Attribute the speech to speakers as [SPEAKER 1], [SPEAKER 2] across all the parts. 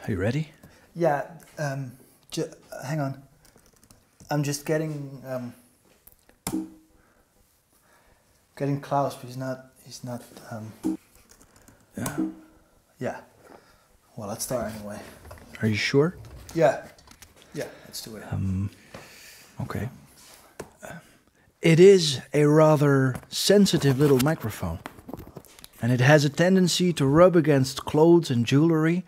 [SPEAKER 1] Are you ready?
[SPEAKER 2] Yeah, hang on. I'm just getting Klaus, but he's not.
[SPEAKER 1] Yeah.
[SPEAKER 2] Yeah. Well, let's start anyway.
[SPEAKER 1] Are you sure?
[SPEAKER 2] Yeah. Yeah, let's do it.
[SPEAKER 1] Okay. It is a rather sensitive little microphone, and it has a tendency to rub against clothes and jewelry.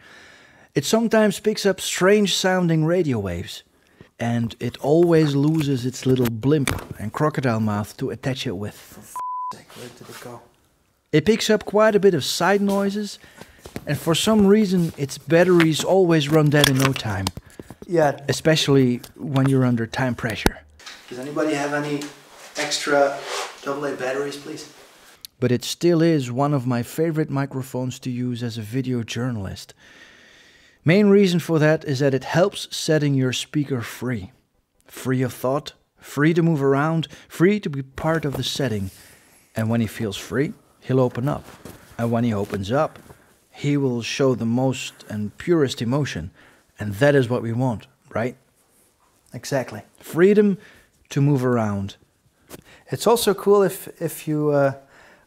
[SPEAKER 1] It sometimes picks up strange-sounding radio waves, and it always loses its little blimp and crocodile mouth to attach it with.
[SPEAKER 2] For sake, where did it go?
[SPEAKER 1] It picks up quite a bit of side noises, and for some reason its batteries always run dead in no time.
[SPEAKER 2] Yeah.
[SPEAKER 1] Especially when you're under time pressure.
[SPEAKER 2] Does anybody have any extra AA batteries, please?
[SPEAKER 1] But it still is one of my favorite microphones to use as a video journalist. Main reason for that is that it helps setting your speaker free. Free of thought, free to move around, free to be part of the setting. And when he feels free, he'll open up. And when he opens up, he will show the most and purest emotion. And that is what we want, right?
[SPEAKER 2] Exactly.
[SPEAKER 1] Freedom to move around.
[SPEAKER 2] It's also cool if you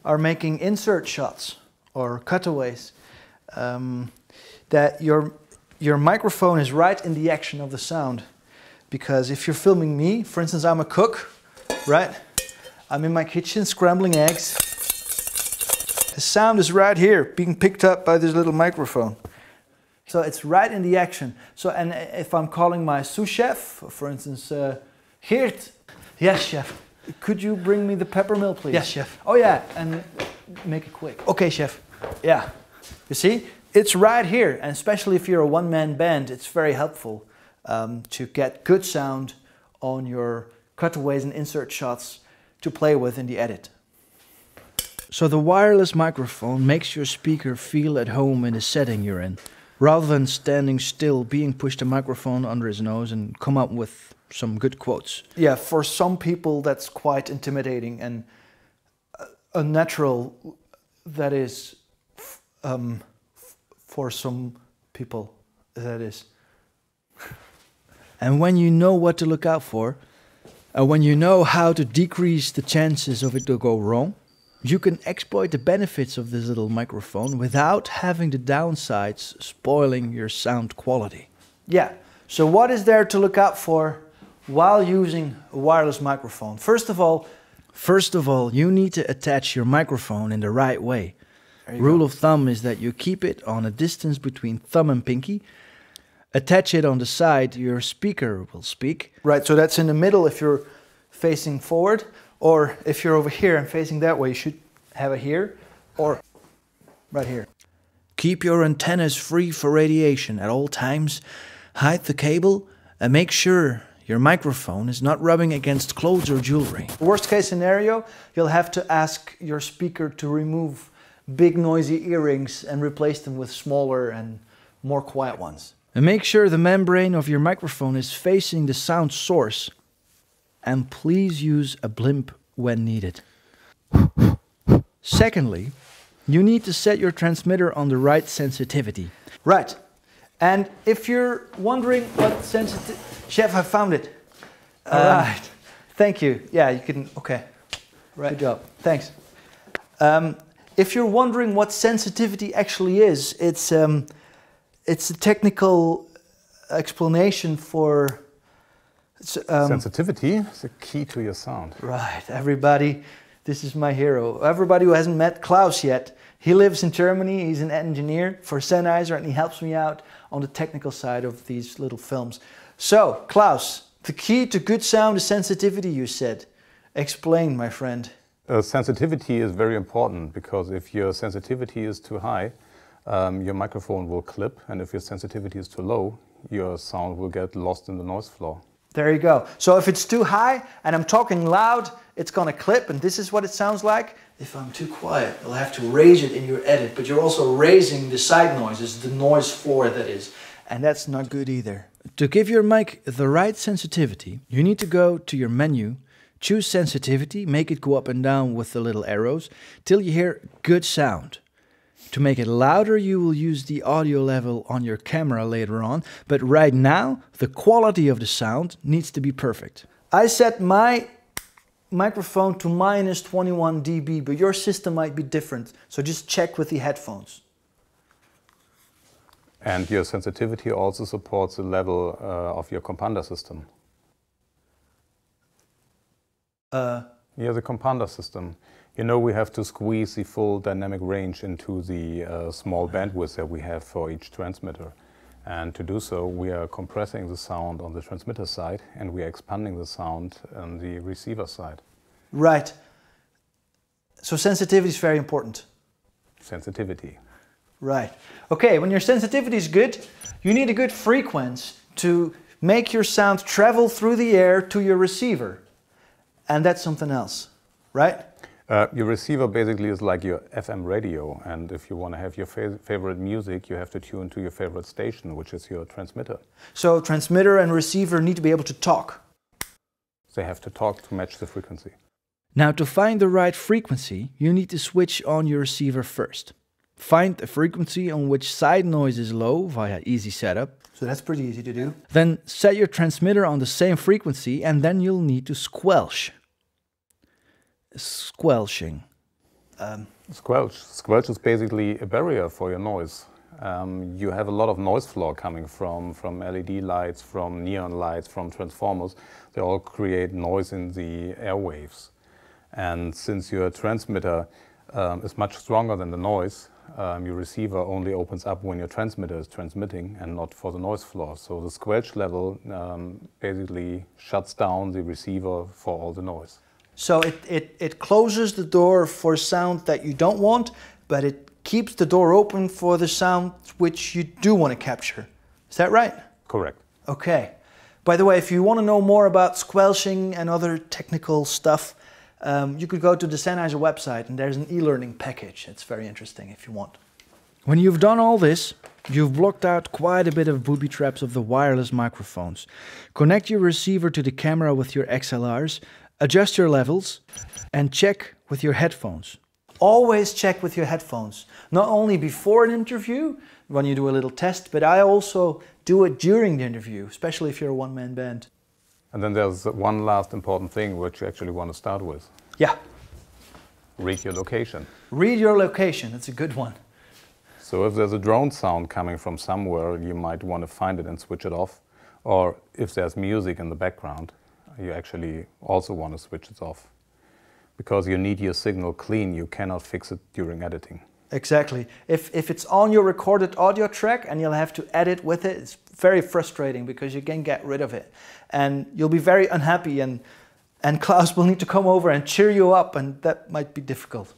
[SPEAKER 2] are making insert shots or cutaways, that your microphone is right in the action of the sound. Because if you're filming me, for instance, I'm a cook, right? I'm in my kitchen scrambling eggs. The sound is right here, being picked up by this little microphone. So it's right in the action. So, and if I'm calling my sous chef, for instance, Geert. Yes, chef. Could you bring me the peppermill, please?
[SPEAKER 1] Yes, chef.
[SPEAKER 2] Oh yeah, and make it quick. Okay, chef. Yeah. You see, it's right here, and especially if you're a one-man band, it's very helpful to get good sound on your cutaways and insert shots to play with in the edit.
[SPEAKER 1] So the wireless microphone makes your speaker feel at home in the setting you're in, rather than standing still, being pushed a microphone under his nose and come up with some good quotes.
[SPEAKER 2] Yeah, for some people that's quite intimidating and unnatural. That is, for some people, that is.
[SPEAKER 1] And when you know what to look out for, and when you know how to decrease the chances of it to go wrong, you can exploit the benefits of this little microphone without having the downsides spoiling your sound quality.
[SPEAKER 2] Yeah, so what is there to look out for while using a wireless microphone? First of all,
[SPEAKER 1] you need to attach your microphone in the right way. Rule of thumb is that you keep it on a distance between thumb and pinky. Attach it on the side your speaker will speak.
[SPEAKER 2] Right, so that's in the middle if you're facing forward, or if you're over here and facing that way, you should have it here or right here.
[SPEAKER 1] Keep your antennas free for radiation at all times. Hide the cable and make sure your microphone is not rubbing against clothes or jewelry.
[SPEAKER 2] Worst case scenario, you'll have to ask your speaker to remove big noisy earrings and replace them with smaller and more quiet ones.
[SPEAKER 1] And make sure the membrane of your microphone is facing the sound source. And please use a blimp when needed. Secondly, you need to set your transmitter on the right sensitivity.
[SPEAKER 2] Right. And if you're wondering what sensitivity... Chef, I found it.
[SPEAKER 1] All right.
[SPEAKER 2] Thank you. Yeah, you can... Okay.
[SPEAKER 1] Right.
[SPEAKER 2] Good job. Thanks. If you're wondering what sensitivity actually is, it's a technical explanation for...
[SPEAKER 3] sensitivity is the key to your sound.
[SPEAKER 2] Right, everybody, this is my hero. Everybody who hasn't met Klaus yet, he lives in Germany, he's an engineer for Sennheiser and he helps me out on the technical side of these little films. So, Klaus, the key to good sound is sensitivity, you said. Explain, my friend.
[SPEAKER 3] Sensitivity is very important because if your sensitivity is too high, your microphone will clip, and if your sensitivity is too low, your sound will get lost in the noise floor.
[SPEAKER 2] There you go. So if it's too high and I'm talking loud, it's gonna clip, and this is what it sounds like. If I'm too quiet, you'll have to raise it in your edit, but you're also raising the side noises, the noise floor that is, and that's not good either.
[SPEAKER 1] To give your mic the right sensitivity, you need to go to your menu, choose sensitivity, make it go up and down with the little arrows, till you hear good sound. To make it louder, you will use the audio level on your camera later on, but right now, the quality of the sound needs to be perfect.
[SPEAKER 2] I set my microphone to minus 21 dB, but your system might be different, so just check with the headphones.
[SPEAKER 3] And your sensitivity also supports the level of your compander system. Yeah, the compander system. You know, we have to squeeze the full dynamic range into the small bandwidth that we have for each transmitter. And to do so, we are compressing the sound on the transmitter side and we are expanding the sound on the receiver side.
[SPEAKER 2] Right. So sensitivity is very important.
[SPEAKER 3] Sensitivity.
[SPEAKER 2] Right. Okay, when your sensitivity is good, you need a good frequency to make your sound travel through the air to your receiver. And that's something else, right?
[SPEAKER 3] Your receiver basically is like your FM radio, and if you want to have your favorite music, you have to tune to your favorite station, which is your transmitter.
[SPEAKER 2] So transmitter and receiver need to be able to talk.
[SPEAKER 3] They have to talk to match the frequency.
[SPEAKER 1] Now, to find the right frequency, you need to switch on your receiver first. Find a frequency on which side noise is low via easy setup.
[SPEAKER 2] So that's pretty easy to do.
[SPEAKER 1] Then set your transmitter on the same frequency and then you'll need to squelch. Squelching.
[SPEAKER 3] Squelch is basically a barrier for your noise. You have a lot of noise floor coming from LED lights, from neon lights, from transformers. They all create noise in the airwaves. And since your transmitter is much stronger than the noise, your receiver only opens up when your transmitter is transmitting and not for the noise floor. So the squelch level basically shuts down the receiver for all the noise.
[SPEAKER 2] So it closes the door for sound that you don't want, but it keeps the door open for the sound which you do want to capture. Is that right?
[SPEAKER 3] Correct.
[SPEAKER 2] Okay. By the way, if you want to know more about squelching and other technical stuff, you could go to the Sennheiser website and there's an e-learning package. It's very interesting if you want.
[SPEAKER 1] When you've done all this, you've blocked out quite a bit of booby traps of the wireless microphones. Connect your receiver to the camera with your XLRs, adjust your levels, and check with your headphones.
[SPEAKER 2] Always check with your headphones. Not only before an interview, when you do a little test, but I also do it during the interview, especially if you're a one-man band.
[SPEAKER 3] And then there's one last important thing which you actually want to start with.
[SPEAKER 2] Yeah.
[SPEAKER 3] Read your location.
[SPEAKER 2] Read your location, that's a good one.
[SPEAKER 3] So if there's a drone sound coming from somewhere, you might want to find it and switch it off. Or if there's music in the background, you actually also want to switch it off. Because you need your signal clean, you cannot fix it during editing.
[SPEAKER 2] Exactly. If it's on your recorded audio track and you'll have to edit with it, it's very frustrating because you can get rid of it. And you'll be very unhappy and Klaus will need to come over and cheer you up and that might be difficult.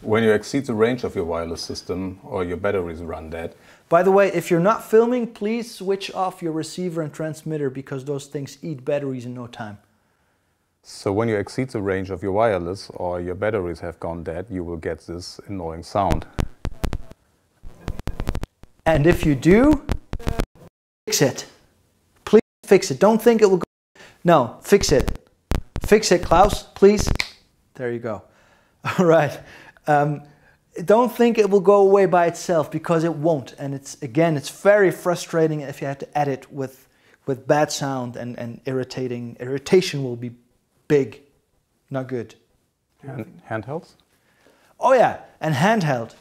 [SPEAKER 3] When you exceed the range of your wireless system or your batteries run dead.
[SPEAKER 2] By the way, if you're not filming, please switch off your receiver and transmitter because those things eat batteries in no time.
[SPEAKER 3] So when you exceed the range of your wireless or your batteries have gone dead, you will get this annoying sound.
[SPEAKER 2] And if you do, fix it. Please fix it. Don't think it will go. No, fix it. Fix it, Klaus, please. There you go. All right. Don't think it will go away by itself because it won't. And it's very frustrating if you have to edit with bad sound and irritating. Irritation will be big, not good.
[SPEAKER 3] And handhelds?
[SPEAKER 2] Oh yeah, and handheld.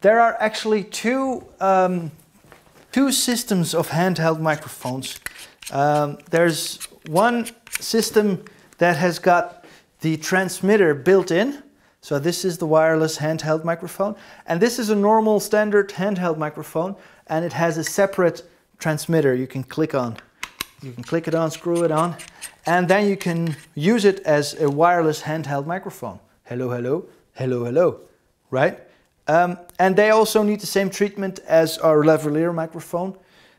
[SPEAKER 2] There are actually two systems of handheld microphones. There's one system that has got the transmitter built in. So this is the wireless handheld microphone. And this is a normal standard handheld microphone. And it has a separate transmitter you can click on. You can click it on, screw it on. And then you can use it as a wireless handheld microphone. Hello, hello, hello, hello, right? And they also need the same treatment as our lavalier microphone.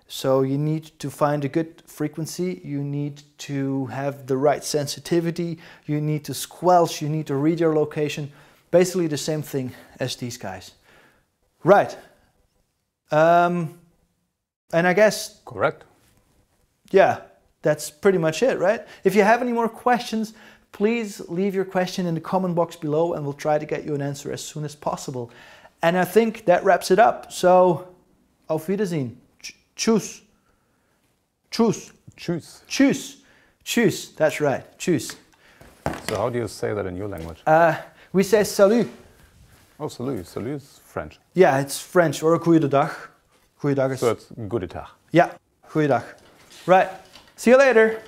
[SPEAKER 2] So you need to find a good frequency, you need to have the right sensitivity, you need to squelch, you need to read your location. Basically the same thing as these guys. Right. And I guess...
[SPEAKER 3] Correct.
[SPEAKER 2] Yeah, that's pretty much it, right? If you have any more questions, please leave your question in the comment box below and we'll try to get you an answer as soon as possible. And I think that wraps it up. So, auf Wiedersehen. Tschüss. Tschüss.
[SPEAKER 3] Tschüss.
[SPEAKER 2] Tschüss. Tschüss. That's right. Tschüss.
[SPEAKER 3] So how do you say that in your language?
[SPEAKER 2] We say salut.
[SPEAKER 3] Oh, salut. Salut is French.
[SPEAKER 2] Yeah, it's French. Or goeiedag. Goeiedag is...
[SPEAKER 3] So it's goedendag.
[SPEAKER 2] Yeah, goeiedag. Right. See you later.